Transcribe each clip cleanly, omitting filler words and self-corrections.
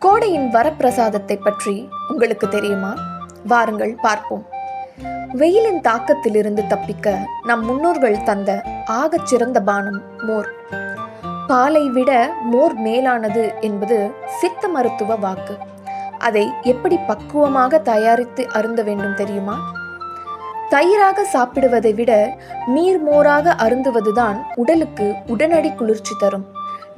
கோடையின் வரப்பிரசாதத்தை பற்றி உங்களுக்கு தெரியுமா? வாருங்கள் பார்ப்போம். வெயிலின் தாக்கத்திலிருந்து தப்பிக்க நம் முன்னோர்கள் தந்த ஆகச் சிறந்த பானம் மோர். பாலை விட மோர் மேலானது என்பது சித்த மருத்துவ வாக்கு. அதை எப்படி பக்குவமாக தயாரித்து அருந்த வேண்டும் தெரியுமா? தயிராக சாப்பிடுவதை விட நீர்மோராக அருந்துவதுதான் உடலுக்கு உடனடி குளிர்ச்சி தரும்.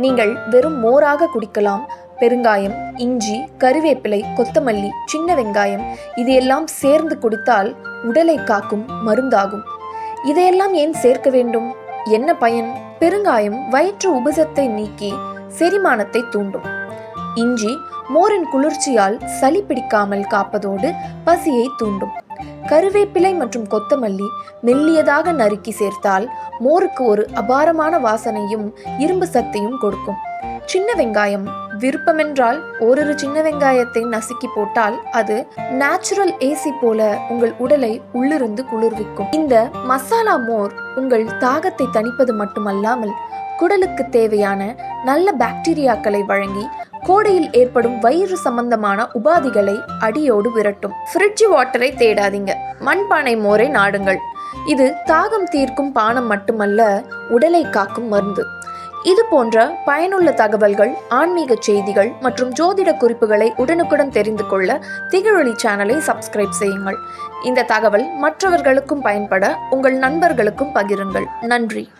நீங்கள் வெறும் மோராக குடிக்கலாம். பெருங்காயம், இஞ்சி, கருவேப்பிலை, கொத்தமல்லி, சின்ன வெங்காயம் இது எல்லாம் சேர்ந்து குடித்தால் உடலை காக்கும் மருந்தாகும். இதையெல்லாம் ஏன் சேர்க்க வேண்டும்? என்ன பயன்? பெருங்காயம் வயிற்று உபசத்தை நீக்கி செரிமானத்தை தூண்டும். இஞ்சி மோரின் குளிர்ச்சியால் சளி பிடிக்காமல் காப்பதோடு பசியை தூண்டும். கருவேப்பிலை மற்றும் கொத்தமல்லி மெல்லியதாக நறுக்கி சேர்த்தால் மோருக்கு ஒரு அபாரமான வாசனையும் இரும்பு சத்தையும் கொடுக்கும். சின்ன வெங்காயம் விருப்பமென்றால் ஓரிரு சின்ன வெங்காயத்தை நசுக்கி போட்டால் அது நேச்சுரல் ஏசி போல உங்கள் உடலை உள்ளிருந்து குளிர்விக்கும். இந்த மசாலா மோர் உங்கள் தாகத்தை தணிப்பது மட்டுமல்லாமல் குடலுக்கு தேவையான நல்ல பாக்டீரியாக்களை வழங்கி கோடையில் ஏற்படும் வயிறு சம்பந்தமான உபாதிகளை அடியோடு விரட்டும். ஃப்ரிட்ஜ் வாட்டரை தேடாதீங்க, மண்பானை மோரை நாடுங்கள். இது தாகம் தீர்க்கும் பானம் மட்டுமல்ல, உடலை காக்கும் மருந்து. இது போன்ற பயனுள்ள தகவல்கள், ஆன்மீக செய்திகள் மற்றும் ஜோதிட குறிப்புகளை உடனுக்குடன் தெரிந்து கொள்ள திகழொளி சேனலை சப்ஸ்கிரைப் செய்யுங்கள். இந்த தகவல் மற்றவர்களுக்கும் பயன்பட உங்கள் நண்பர்களுக்கும் பகிருங்கள். நன்றி.